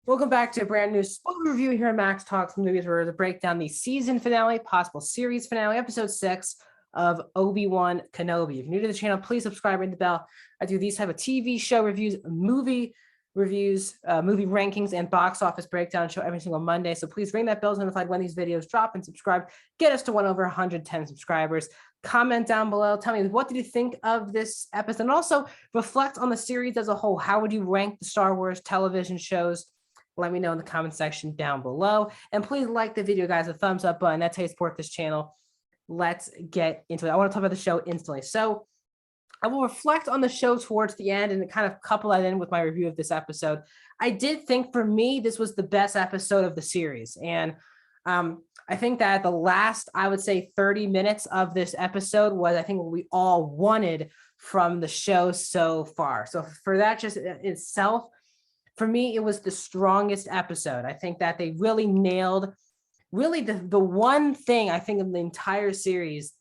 Welcome back to a brand new spoiler review here at Max Talks Movies, where we break down the season finale, possible series finale, episode 6 of Obi-Wan Kenobi. If you're new to the channel, please subscribe, ring the bell. I do these type of TV show reviews, movie rankings, and box office breakdown show every single Monday. So please ring that bell to be notified when these videos drop and subscribe. Get us to over 110 subscribers. Comment down below. Tell me, what did you think of this episode? And also reflect on the series as a whole. How would you rank the Star Wars television shows? Let me know in the comment section down below. And please like the video, guys, a thumbs up button. That's how you support this channel. Let's get into it. I want to talk about the show instantly. So I will reflect on the show towards the end and kind of couple that in with my review of this episode. I did think, for me, this was the best episode of the series. And I think that the last, I would say, 30 minutes of this episode was, I think, what we all wanted from the show so far. So for that just itself, for me, it was the strongest episode. I think that they really nailed the one thing I think of the entire series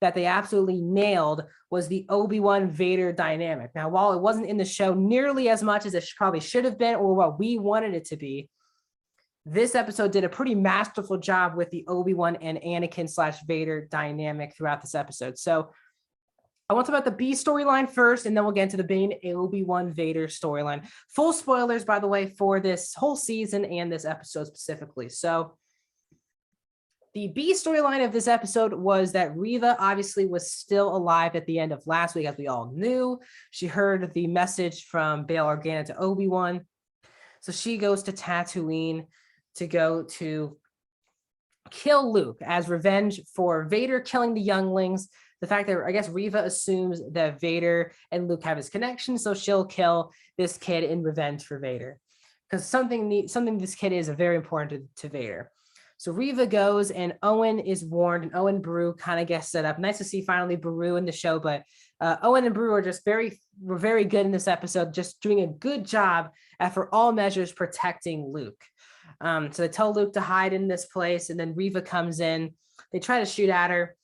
that they absolutely nailed was the Obi-Wan Vader dynamic. Now, while it wasn't in the show nearly as much as it probably should have been or what we wanted it to be, this episode did a pretty masterful job with the Obi-Wan and Anakin / Vader dynamic throughout this episode. So I want to talk about the B storyline first, and then we'll get into the main Obi-Wan Vader storyline. Full spoilers, by the way, for this whole season and this episode specifically. So the B storyline of this episode was that Reva obviously was still alive at the end of last week, as we all knew. She heard the message from Bail Organa to Obi-Wan. So she goes to Tatooine to go to kill Luke as revenge for Vader killing the younglings. The fact that, I guess, Reva assumes that Vader and Luke have his connection, so she'll kill this kid in revenge for Vader, because something this kid is very important to Vader. So Reva goes, and Owen is warned, and Owen Beru kind of gets set up. Nice to see finally Beru in the show, but Owen and Beru are just were very good in this episode, just doing a good job at, for all measures, protecting Luke. So they tell Luke to hide in this place, and then Reva comes in. They try to shoot at her.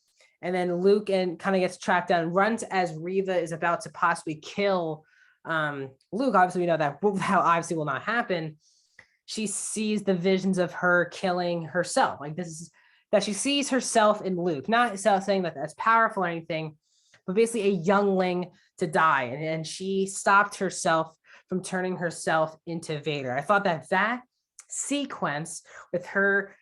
And then Luke kind of gets tracked down, runs as Reva is about to possibly kill Luke. Obviously, we know that obviously will not happen. She sees the visions of her killing herself. Like, this is that she sees herself in Luke, not saying that that's powerful or anything, but basically a youngling to die. And she stopped herself from turning herself into Vader. I thought that sequence with her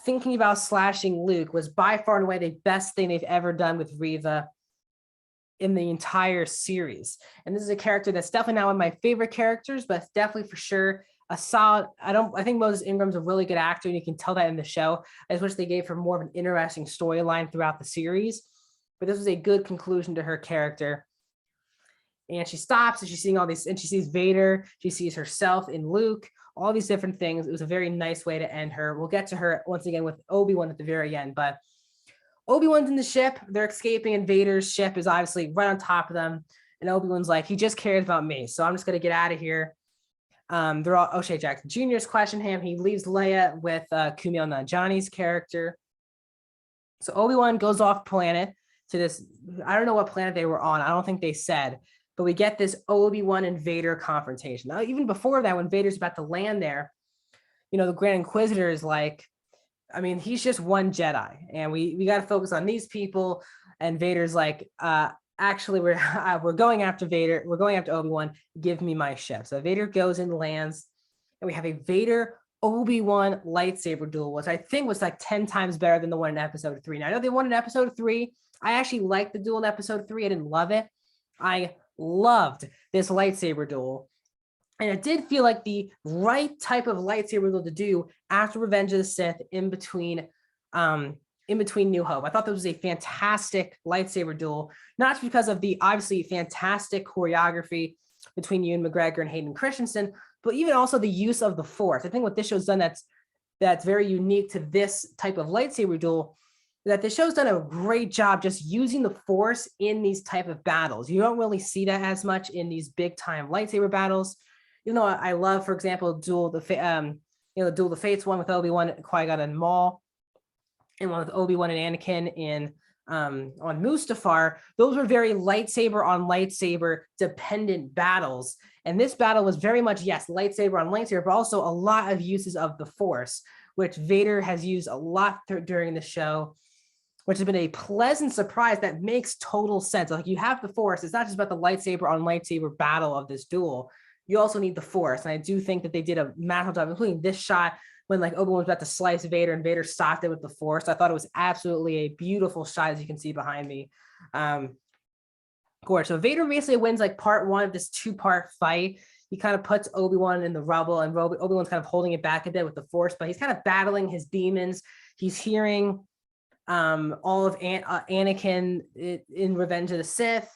thinking about slashing Luke was by far and away the best thing they've ever done with Reva in the entire series. And this is a character that's definitely not one of my favorite characters, but it's definitely for sure a solid. I think Moses Ingram's a really good actor, and you can tell that in the show. I just wish they gave her more of an interesting storyline throughout the series, but this was a good conclusion to her character. And she stops, and she's seeing all these, and she sees Vader, she sees herself in Luke, all these different things. It was a very nice way to end her. We'll get to her once again with Obi-Wan at the very end, but Obi-Wan's in the ship. They're escaping, and Vader's ship is obviously right on top of them. And Obi-Wan's like, he just cares about me, so I'm just going to get out of here. They're all O'Shea Jackson Jr.'s question him. He leaves Leia with Kumail Nanjiani's character. So Obi-Wan goes off planet to this, I don't know what planet they were on. I don't think they said, but we get this Obi-Wan and Vader confrontation. Now, even before that, when Vader's about to land there, the Grand Inquisitor is like, I mean, he's just one Jedi, and we got to focus on these people. And Vader's like, actually, we're going after Vader. We're going after Obi-Wan. Give me my ship. So Vader goes and lands, and we have a Vader Obi-Wan lightsaber duel, which I think was like 10 times better than the one in episode 3. Now, I know they won in episode 3. I actually liked the duel in episode 3. I didn't love it. I loved this lightsaber duel, and it did feel like the right type of lightsaber duel to do after Revenge of the Sith, in between New Hope. I thought this was a fantastic lightsaber duel, not just because of the obviously fantastic choreography between Ewan McGregor and Hayden Christensen, but even also the use of the Force. I think what this show's done that's very unique to this type of lightsaber duel, that the show's done a great job just using the Force in these type of battles. You don't really see that as much in these big time lightsaber battles. Even though I love, for example, Duel of the Fates, one with Obi-Wan, Qui-Gon, and Maul, and one with Obi-Wan and Anakin on Mustafar. Those were very lightsaber on lightsaber dependent battles. And this battle was very much, yes, lightsaber on lightsaber, but also a lot of uses of the Force, which Vader has used a lot during the show, which has been a pleasant surprise that makes total sense. Like, you have the Force. It's not just about the lightsaber on lightsaber battle of this duel. You also need the Force. And I do think that they did a masterful job, including this shot when like Obi-Wan was about to slice Vader and Vader stopped it with the Force. I thought it was absolutely a beautiful shot, as you can see behind me. Gorgeous. So Vader basically wins like part one of this two-part fight. He kind of puts Obi-Wan in the rubble, and Obi-Wan's kind of holding it back a bit with the Force, but he's kind of battling his demons. He's hearing all of Anakin in Revenge of the Sith.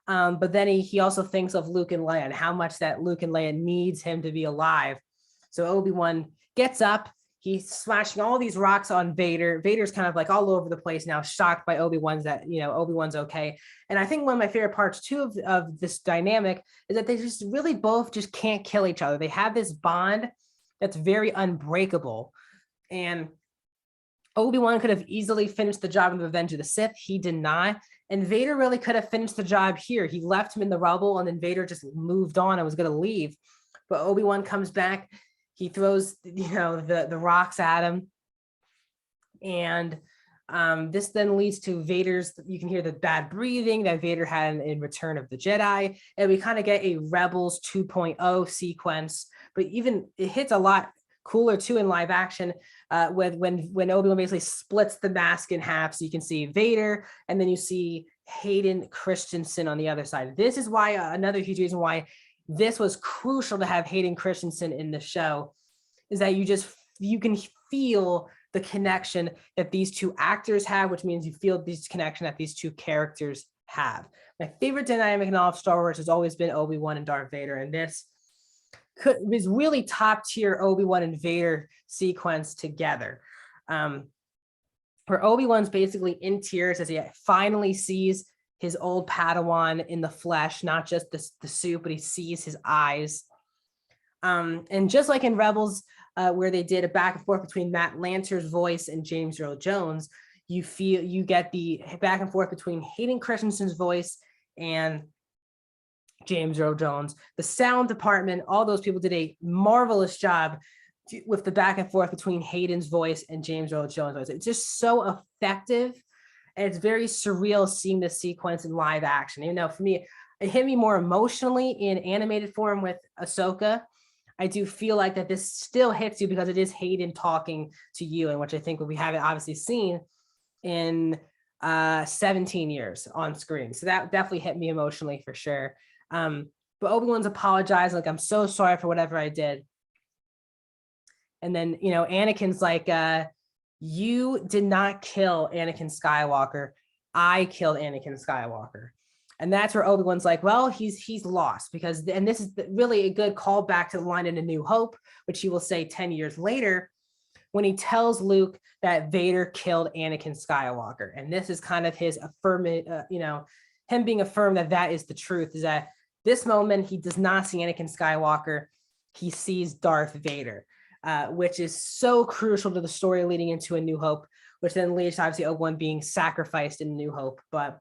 But then he also thinks of Luke and Leia and how much that Luke and Leia needs him to be alive. So Obi-Wan gets up. He's smashing all these rocks on Vader. Vader's kind of like all over the place now, shocked by Obi-Wan's Obi-Wan's okay. And I think one of my favorite parts too of this dynamic is that they just really both just can't kill each other. They have this bond that's very unbreakable. And Obi-Wan could have easily finished the job in Revenge of the Sith. He did not. And Vader really could have finished the job here. He left him in the rubble, and then Vader just moved on and was going to leave. But Obi-Wan comes back. He throws, the rocks at him. And this then leads to Vader's, you can hear the bad breathing that Vader had in Return of the Jedi. And we kind of get a Rebels 2.0 sequence, but even it hits a lot cooler too in live action when Obi-Wan basically splits the mask in half. So you can see Vader, and then you see Hayden Christensen on the other side. This is why another huge reason why this was crucial to have Hayden Christensen in the show, is that you can feel the connection that these two actors have, which means you feel this connection that these two characters have. My favorite dynamic in all of Star Wars has always been Obi-Wan and Darth Vader, and this was really top tier Obi-Wan and Vader sequence together, where Obi-Wan's basically in tears as he finally sees his old Padawan in the flesh, not just the suit, but he sees his eyes. And just like in Rebels, where they did a back and forth between Matt Lanter's voice and James Earl Jones, you get the back and forth between Hayden Christensen's voice and James Earl Jones. The sound department, all those people did a marvelous job with the back and forth between Hayden's voice and James Earl Jones' voice. It's just so effective, and it's very surreal seeing this sequence in live action. For me, it hit me more emotionally in animated form with Ahsoka. I do feel like that this still hits you because it is Hayden talking to you, and which I think we haven't obviously seen in 17 years on screen. So that definitely hit me emotionally for sure. But Obi-Wan's apologized, like, I'm so sorry for whatever I did. And then, Anakin's like, you did not kill Anakin Skywalker. I killed Anakin Skywalker. And that's where Obi-Wan's like, well, he's lost, because, and this is really a good callback to the line in A New Hope, which he will say 10 years later, when he tells Luke that Vader killed Anakin Skywalker. And this is kind of his him being affirmed that is the truth, is that this moment, he does not see Anakin Skywalker. He sees Darth Vader, which is so crucial to the story leading into A New Hope, which then leads to obviously Obi-Wan being sacrificed in A New Hope. But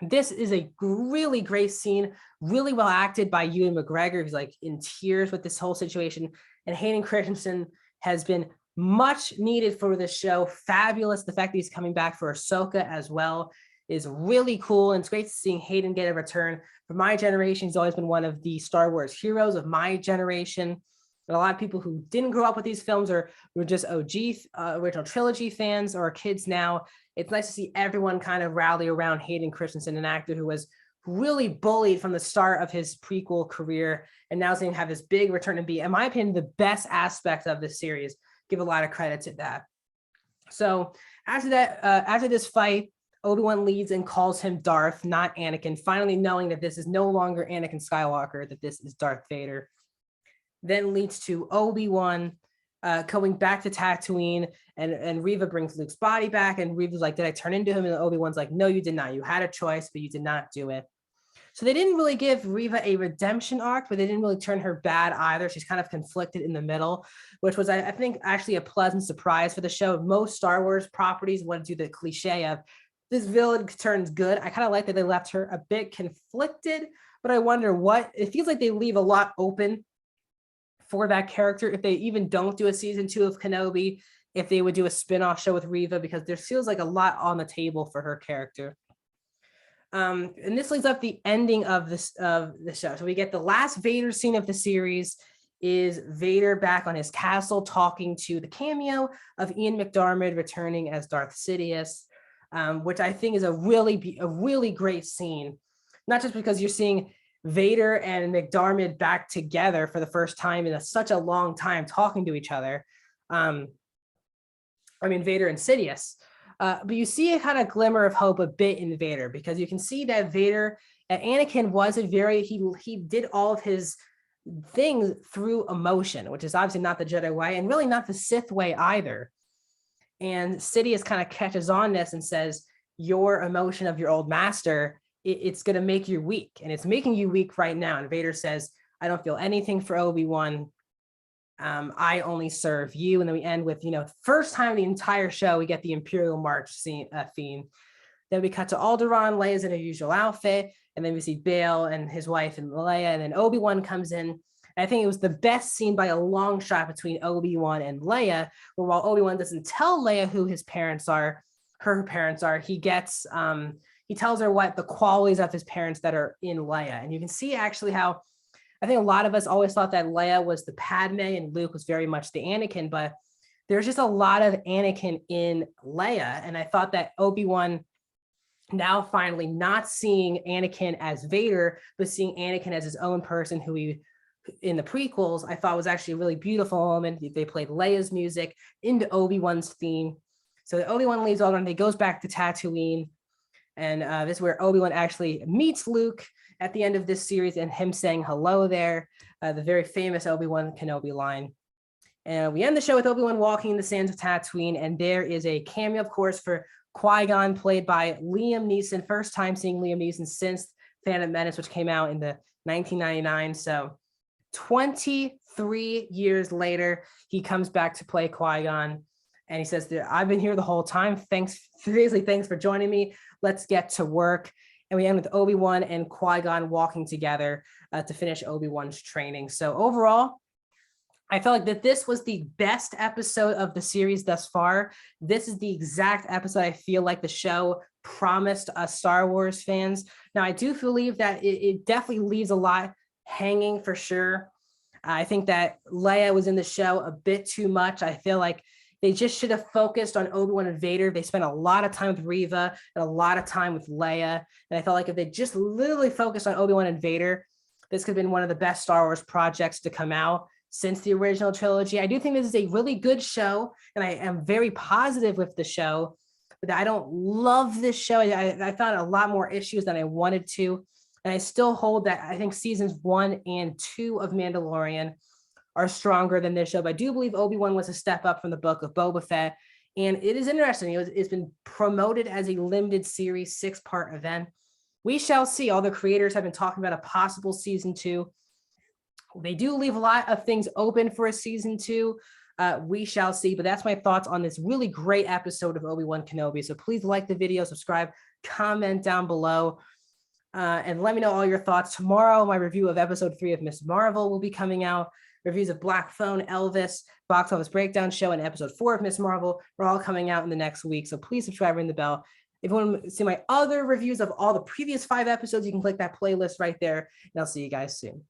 this is a really great scene, really well acted by Ewan McGregor, who's like in tears with this whole situation. And Hayden Christensen has been much needed for the show. Fabulous. The fact that he's coming back for Ahsoka as well is really cool. And it's great seeing Hayden get a return. For my generation, he's always been one of the Star Wars heroes of my generation. And a lot of people who didn't grow up with these films or were just OG original trilogy fans or kids now, it's nice to see everyone kind of rally around Hayden Christensen, an actor who was really bullied from the start of his prequel career, and now is going to have this big return and be, in my opinion, the best aspect of this series. Give a lot of credit to that. So after that, after this fight, Obi-Wan leads and calls him Darth, not Anakin, finally knowing that this is no longer Anakin Skywalker, that this is Darth Vader. Then leads to Obi-Wan going back to Tatooine, and Reva brings Luke's body back, and Reva's like, did I turn into him? And Obi-Wan's like, no, you did not. You had a choice, but you did not do it. So they didn't really give Reva a redemption arc, but they didn't really turn her bad either. She's kind of conflicted in the middle, which was, I think, actually a pleasant surprise for the show. Most Star Wars properties want to do the cliche of this villain turns good. I kind of like that they left her a bit conflicted, but I wonder what it feels like they leave a lot open for that character if they even don't do a season 2 of Kenobi, if they would do a spin-off show with Reva, because there feels like a lot on the table for her character. And this leads up the ending of the show. So we get the last Vader scene of the series is Vader back on his castle talking to the cameo of Ian McDiarmid returning as Darth Sidious, which I think is a really great scene. Not just because you're seeing Vader and McDiarmid back together for the first time in such a long time talking to each other. Vader and Sidious. But you see a kind of glimmer of hope a bit in Vader, because you can see that Anakin was he did all of his things through emotion, which is obviously not the Jedi way and really not the Sith way either. And Sidious kind of catches on this and says, your emotion of your old master, it's going to make you weak, and it's making you weak right now. And Vader says, I don't feel anything for Obi-Wan. I only serve you. And then we end with, first time in the entire show, we get the Imperial March theme. Then we cut to Alderaan. Leia's in her usual outfit. And then we see Bail and his wife and Leia. And then Obi-Wan comes in. And I think it was the best scene by a long shot between Obi-Wan and Leia, where while Obi-Wan doesn't tell Leia who her parents are, he tells her what the qualities of his parents that are in Leia. And you can see actually how I think a lot of us always thought that Leia was the Padme and Luke was very much the Anakin, but there's just a lot of Anakin in Leia. And I thought that Obi-Wan, now finally not seeing Anakin as Vader, but seeing Anakin as his own person who he, in the prequels, I thought was actually a really beautiful moment. They played Leia's music into Obi-Wan's theme. So Obi-Wan leaves Alderaan, and he goes back to Tatooine. And this is where Obi-Wan actually meets Luke at the end of this series, and him saying hello there, the very famous Obi-Wan Kenobi line. And we end the show with Obi-Wan walking the sands of Tatooine, and there is a cameo, of course, for Qui-Gon, played by Liam Neeson. First time seeing Liam Neeson since Phantom Menace, which came out in the 1999. So 23 years later, he comes back to play Qui-Gon. And he says, I've been here the whole time. Thanks for joining me. Let's get to work. And we end with Obi-Wan and Qui-Gon walking together to finish Obi-Wan's training. So overall, I felt like that this was the best episode of the series thus far. This is the exact episode I feel like the show promised us Star Wars fans. Now, I do believe that it definitely leaves a lot hanging for sure. I think that Leia was in the show a bit too much. I feel like they just should have focused on Obi-Wan and Vader. They spent a lot of time with Reva and a lot of time with Leia. And I felt like if they just literally focused on Obi-Wan and Vader, this could have been one of the best Star Wars projects to come out since the original trilogy. I do think this is a really good show, and I am very positive with the show, but I don't love this show. I found a lot more issues than I wanted to. And I still hold that I think seasons 1 and 2 of Mandalorian are stronger than this show. But I do believe Obi-Wan was a step up from the book of Boba Fett. And it is interesting. It's been promoted as a limited series 6-part event. We shall see. All the creators have been talking about a possible season 2. They do leave a lot of things open for a season 2. We shall see. But that's my thoughts on this really great episode of Obi-Wan Kenobi. So please like the video, subscribe, comment down below. And let me know all your thoughts. Tomorrow, my review of episode 3 of Ms. Marvel will be coming out. Reviews of Black Phone, Elvis, Box Office Breakdown Show, and episode 4 of Ms. Marvel are all coming out in the next week. So please subscribe, ring the bell. If you want to see my other reviews of all the previous 5 episodes, you can click that playlist right there. And I'll see you guys soon.